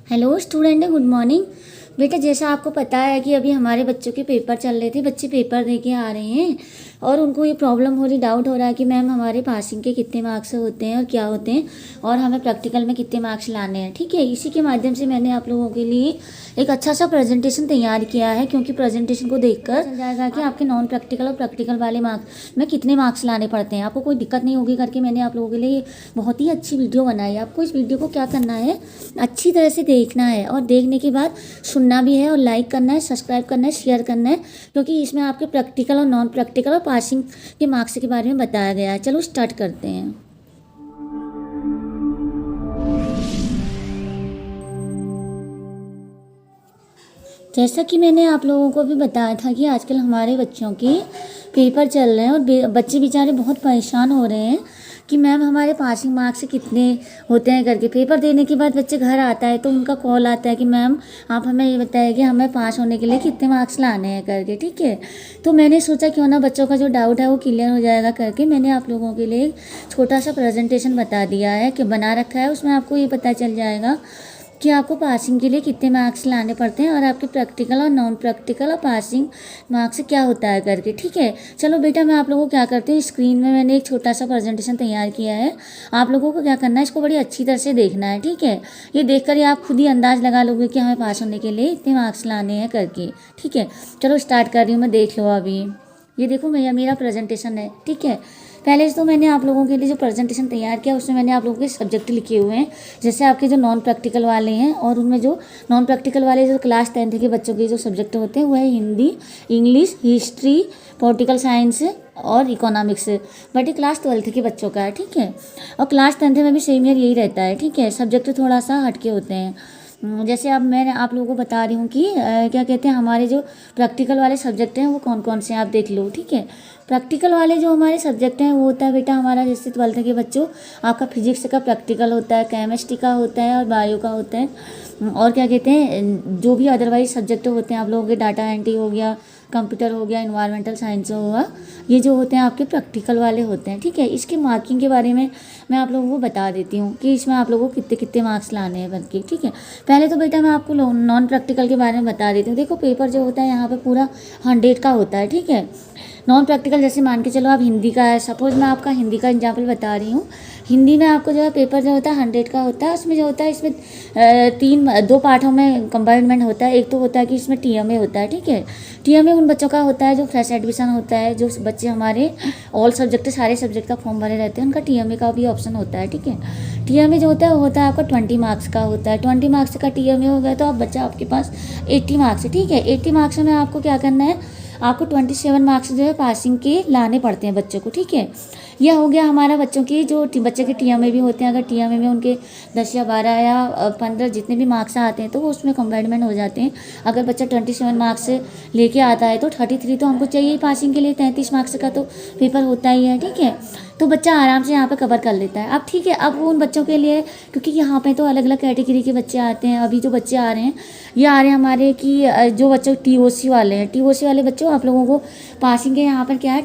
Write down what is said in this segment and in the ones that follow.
Hello student, good morning. बेटा, जैसा आपको पता है कि अभी हमारे बच्चों के पेपर चल रहे थे, बच्चे पेपर दे के आ रहे हैं और उनको ये प्रॉब्लम हो रही, डाउट हो रहा है कि मैम हमारे पासिंग के कितने मार्क्स होते हैं और क्या होते हैं और हमें प्रैक्टिकल में कितने मार्क्स लाने हैं। ठीक है, इसी के माध्यम से मैंने आप लोगों के लिए एक अच्छा सा प्रेजेंटेशन तैयार किया है, क्योंकि प्रेजेंटेशन को देखकर चल जाएगा कि आपके नॉन प्रैक्टिकल और प्रैक्टिकल वाले मार्क्स में कितने मार्क्स लाने पड़ते हैं। आपको कोई दिक्कत नहीं होगी करके मैंने आप लोगों के लिए बहुत ही अच्छी वीडियो बनाई है। आपको इस वीडियो को क्या करना है, अच्छी तरह से देखना है और देखने के बाद सुनना भी है और लाइक करना है, सब्सक्राइब करना है, शेयर करना है, क्योंकि इसमें आपके प्रैक्टिकल और नॉन प्रैक्टिकल और पासिंग के मार्क्स के बारे में बताया गया है। चलो स्टार्ट करते हैं। जैसा कि मैंने आप लोगों को भी बताया था कि आजकल हमारे बच्चों के पेपर चल रहे हैं और बच्चे बेचारे बहुत परेशान हो रहे हैं कि मैम हमारे पासिंग मार्क्स कितने होते हैं करके। पेपर देने के बाद बच्चे घर आता है तो उनका कॉल आता है कि मैम आप हमें ये बताइए कि हमें पास होने के लिए कितने मार्क्स लाने हैं करके। ठीक है, तो मैंने सोचा क्यों ना बच्चों का जो डाउट है वो क्लियर हो जाएगा करके मैंने आप लोगों के लिए एक छोटा सा प्रेजेंटेशन बता दिया है कि बना रखा है। उसमें आपको ये पता चल जाएगा कि आपको पासिंग के लिए कितने मार्क्स लाने पड़ते हैं और आपके प्रैक्टिकल और नॉन प्रैक्टिकल और पासिंग मार्क्स क्या होता है करके। ठीक है, चलो बेटा, मैं आप लोगों को क्या करती हूँ, स्क्रीन में मैंने एक छोटा सा प्रेजेंटेशन तैयार किया है। आप लोगों को क्या करना है, इसको बड़ी अच्छी तरह से देखना है। ठीक है, ये देखकर ही आप खुद ही अंदाज़ लगा लोगे कि हमें पास होने के लिए इतने मार्क्स लाने हैं करके। ठीक है, चलो स्टार्ट कर रही हूँ मैं, देख लो अभी। ये देखो मेरा प्रेजेंटेशन है। ठीक है, पहले तो मैंने आप लोगों के लिए जो प्रेजेंटेशन तैयार किया उसमें मैंने आप लोगों के सब्जेक्ट लिखे हुए हैं। जैसे आपके जो नॉन प्रैक्टिकल वाले हैं और उनमें जो नॉन प्रैक्टिकल वाले जो क्लास 10th के बच्चों के जो सब्जेक्ट होते हैं वो है Hindi, English, history, political science और इकोनॉमिक्स। बट ये क्लास 12th के बच्चों का है। ठीक है, और क्लास 10th में भी सेम ईयर यही रहता है। ठीक है, सब्जेक्ट थोड़ा सा हटके होते हैं। जैसे अब मैं आप लोगों को बता रही हूँ कि क्या कहते हैं, हमारे जो प्रैक्टिकल वाले सब्जेक्ट हैं वो कौन कौन से हैं, आप देख लो। ठीक है, प्रैक्टिकल वाले जो हमारे सब्जेक्ट हैं वो होता है बेटा हमारा, जैसे 12th के बच्चों, आपका फिजिक्स का प्रैक्टिकल होता है, केमिस्ट्री का होता है और बायो का होता है। और क्या कहते हैं, जो भी अदरवाइज सब्जेक्ट होते हैं आप लोगों के, डाटा एंट्री हो गया, कंप्यूटर हो गया, इन्वायरमेंटल साइंस होगा, ये जो होते हैं आपके प्रैक्टिकल वाले होते हैं। ठीक है, इसके मार्किंग के बारे में मैं आप लोगों को बता देती हूँ कि इसमें आप लोगों को कितने कितने मार्क्स लाने हैं करके। ठीक है, पहले तो बेटा मैं आपको नॉन प्रैक्टिकल के बारे में बता देती हूँ। देखो, पेपर जो होता है यहाँ पे पूरा 100 का होता है। ठीक है, नॉन प्रैक्टिकल जैसे मान के चलो आप हिंदी का है, सपोज मैं आपका हिंदी का एग्जाम्पल बता रही हूँ। हिंदी में आपको जो है पेपर जो होता है 100 का होता है। उसमें जो होता है, इसमें दो पार्टों में कंबाइनमेंट होता है। एक तो होता है कि इसमें टीएमए होता है। ठीक है, टीएमए उन बच्चों का होता है जो फ्रेश एडमिशन होता है, जो बच्चे हमारे ऑल सब्जेक्ट सारे सब्जेक्ट का फॉर्म भरे रहते हैं, उनका टीएमए का भी ऑप्शन होता है। ठीक है, टीएमए जो होता है वो होता है आपका 20 मार्क्स का होता है। 20 मार्क्स का टीएमए हो गया तो आप बच्चा आपके पास 80 मार्क्स है। ठीक है, 80 मार्क्स में आपको क्या करना है, आपको 27 मार्क्स जो है पासिंग के लाने पड़ते हैं बच्चों को। ठीक है, यह हो गया हमारा बच्चों की जो बच्चे के टीएमए भी होते हैं। अगर टीएमए में उनके 10 या 12 या 15 जितने भी मार्क्स आते हैं तो वो उसमें कंबाइनमेंट हो जाते हैं। अगर बच्चा 27 मार्क्स लेके आता है तो 33 तो हमको चाहिए पासिंग के लिए, 33 मार्क्स का तो पेपर होता ही है। ठीक है, तो बच्चा आराम से यहाँ पे कवर कर लेता है। अब ठीक है, अब वो उन बच्चों के लिए, क्योंकि यहाँ पे तो अलग अलग कैटेगरी के बच्चे आते हैं। अभी जो बच्चे आ रहे हैं ये आ रहे हैं हमारे कि जो बच्चों टीओसी वाले हैं, टीओसी वाले बच्चों आप लोगों को पासिंग के यहाँ पर क्या है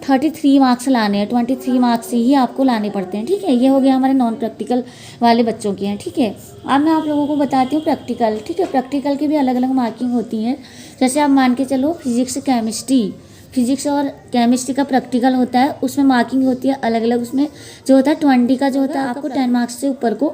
33 मार्क्स लाने हैं। 23 मार्क्स ही आपको लाने पड़ते हैं। ठीक है, ये हो गया हमारे नॉन प्रैक्टिकल वाले बच्चों के हैं। ठीक है, अब मैं आप लोगों को बताती हूँ प्रैक्टिकल। ठीक है, प्रैक्टिकल की भी अलग अलग मार्किंग होती है। जैसे आप मान के चलो फिजिक्स और केमिस्ट्री का प्रैक्टिकल होता है, उसमें मार्किंग होती है अलग अलग। उसमें जो होता है 20 का जो होता है आपको 10 मार्क्स से ऊपर को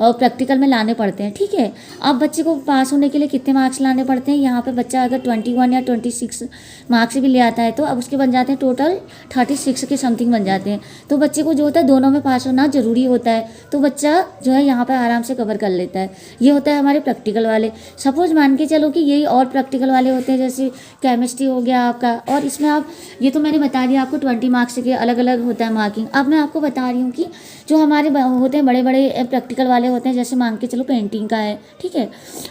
प्रैक्टिकल में लाने पड़ते हैं। ठीक है, अब बच्चे को पास होने के लिए कितने मार्क्स लाने पड़ते हैं, यहाँ पे बच्चा अगर 21 या 26 मार्क्स भी ले आता है तो अब उसके बन जाते हैं टोटल 36 के समथिंग बन जाते हैं। तो बच्चे को जो होता है दोनों में पास होना जरूरी होता है, तो बच्चा जो है यहाँ पर आराम से कवर कर लेता है। ये होता है हमारे प्रैक्टिकल वाले। सपोज मान के चलो कि यही और प्रैक्टिकल वाले होते हैं, जैसे केमिस्ट्री हो गया आपका, और इसमें आप, ये तो मैंने बता दिया आपको 20 मार्क्स के अलग अलग होता है मार्किंग। अब मैं आपको बता रही हूँ कि जो हमारे होते हैं बड़े बड़े प्रैक्टिकल वाले होते हैं, जैसे मान के चलो पेंटिंग का है। ठीक है,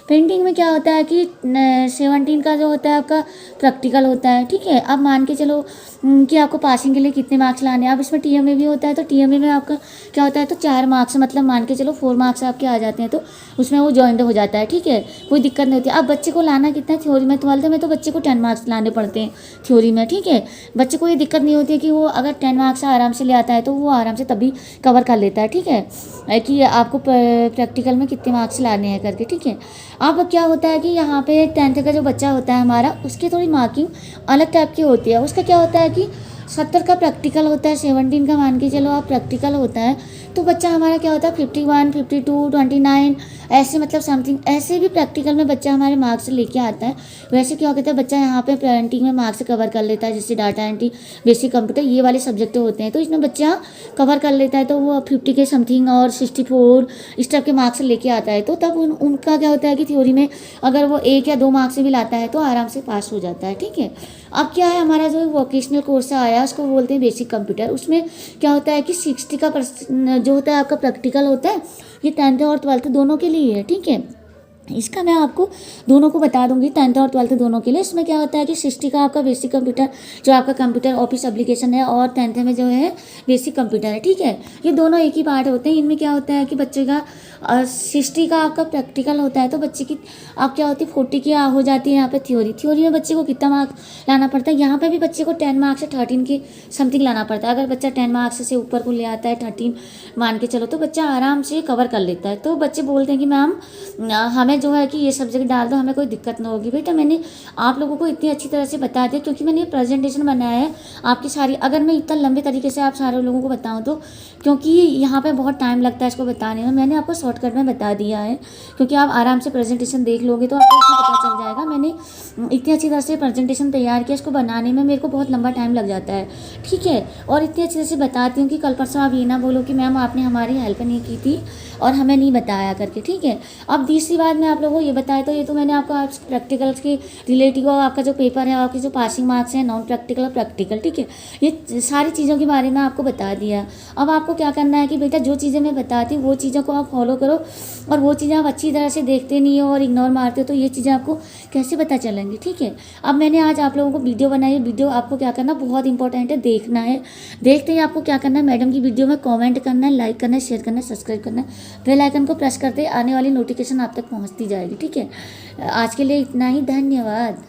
पेंटिंग में क्या होता है कि 17 का जो होता है आपका प्रैक्टिकल होता है। ठीक है, अब मान के चलो कि आपको पासिंग के लिए कितने मार्क्स लाने हैं। अब इसमें टीएमए भी होता है, तो टीएमए में आपका क्या होता है, तो 4 मार्क्स, मतलब मान के चलो 4 मार्क्स आपके आ जाते हैं तो उसमें वो जॉइंट हो जाता है। ठीक है, कोई दिक्कत नहीं होती। अब बच्चे को लाना कितना है थ्योरी में, 12th में तो बच्चे को 10 मार्क्स लाने पड़ते हैं थ्योरी में। हैं, ठीक है। बच्चे को ये दिक्कत नहीं होती है कि वो अगर 10 मार्क्स आराम से ले आता है तो वो आराम से तभी कवर कर लेता है, ठीक है, कि आपको प्रैक्टिकल में कितने मार्क्स लाने हैं करके, ठीक है। अब क्या होता है कि यहाँ पे 10th का जो बच्चा होता है हमारा, उसकी थोड़ी मार्किंग अलग टाइप की होती है। उसका क्या होता है कि 70 का प्रैक्टिकल होता है, 17 का मान के चलो आप प्रैक्टिकल होता है, तो बच्चा हमारा क्या होता है 51, 52, 29 ऐसे, मतलब समथिंग ऐसे भी प्रैक्टिकल में बच्चा हमारे मार्क्स लेके आता है। वैसे क्या कहता है बच्चा यहाँ पे पेरेंटिंग में मार्क्स कवर कर लेता है, जैसे डाटा एंट्री, बेसिक कंप्यूटर, ये वाले सब्जेक्ट होते हैं, तो इसमें बच्चा कवर कर लेता है, तो वो 50 के समथिंग और 64 इस टाइप के मार्क्स लेके आता है। तो तब उनका क्या होता है कि थ्योरी में अगर वो 1 या 2 मार्क्स से भी लाता है तो आराम से पास हो जाता है, ठीक है। अब क्या है, हमारा जो वोकेशनल कोर्स आया उसको बोलते हैं बेसिक कंप्यूटर। उसमें क्या होता है कि 60 का जो होता है आपका प्रैक्टिकल होता है, ये 10th और 12th दोनों के लिए है, ठीक है। इसका मैं आपको दोनों को बता दूंगी, 10th और 12th दोनों के लिए। इसमें क्या होता है कि 60 का आपका बेसिक कंप्यूटर, जो आपका कंप्यूटर ऑफिस एप्लीकेशन है, और 10th में जो है बेसिक कंप्यूटर है, ठीक है। ये दोनों एक ही पार्ट होते हैं। इनमें क्या होता है कि बच्चे का 60 का आपका प्रैक्टिकल होता है, तो बच्चे की आप क्या होती है 40 की हो जाती है यहाँ पे थ्योरी में बच्चे को कितना मार्क्स लाना पड़ता है, यहाँ पे भी बच्चे को 10 मार्क्स से 13 की समथिंग लाना पड़ता है। अगर बच्चा 10 मार्क्स से ऊपर को ले आता है, 13 मान के चलो, तो बच्चा आराम से कवर कर लेता है। तो बच्चे बोलते हैं कि मैम हमें जो है कि ये सब्जेक्ट डाल दो, हमें कोई दिक्कत ना होगी। बेटा मैंने आप लोगों को इतनी अच्छी तरह से बता दिया, क्योंकि मैंने ये प्रेजेंटेशन बनाया है आपकी सारी, अगर मैं इतना लंबे तरीके से आप सारे लोगों को बताऊं तो, क्योंकि यहाँ पे बहुत टाइम लगता है इसको बताने में, मैंने आपको शॉर्टकट में बता दिया है, क्योंकि आप आराम से प्रेजेंटेशन देख लोगे तो आपको इसमें पता चल जाएगा। मैंने इतनी अच्छी तरह से प्रेजेंटेशन तैयार किया, इसको बनाने में मेरे को बहुत लंबा टाइम लग जाता है, ठीक है। और इतनी अच्छी तरह से बताती हूँ कि कल परसों आप ये ना बोलो कि मैम आपने हमारी हेल्प नहीं की थी और हमें नहीं बताया करके, ठीक है। अब तीसरी बात मैं आप लोगों को ये बताया, तो ये तो मैंने आपको आप प्रैक्टिकल्स के रिलेटिव और आपका जो पेपर है, आपके जो पासिंग मार्क्स हैं, नॉन प्रैक्टिकल और प्रैक्टिकल, ठीक है, ये सारी चीज़ों के बारे में आपको बता दिया। अब आपको क्या करना है कि बेटा जो चीज़ें मैं बताती हूँ वो चीज़ों को आप फॉलो करो, और वो चीज़ें आप अच्छी तरह से देखते नहीं हो और इग्नोर मारते हो तो ये चीज़ें आपको कैसे पता चलेंगी, ठीक है। अब मैंने आज आप लोगों को वीडियो बनाई है, वीडियो आपको क्या करना बहुत इंपॉर्टेंट है, देखना है। देखते ही आपको क्या करना है, मैडम की वीडियो में कॉमेंट करना है, लाइक करना है, शेयर करना है, सब्सक्राइब करना है, बेल आइकन को प्रेस करते आने वाली नोटिफिकेशन आप तक पहुंचती जाएगी, ठीक है। आज के लिए इतना ही, धन्यवाद।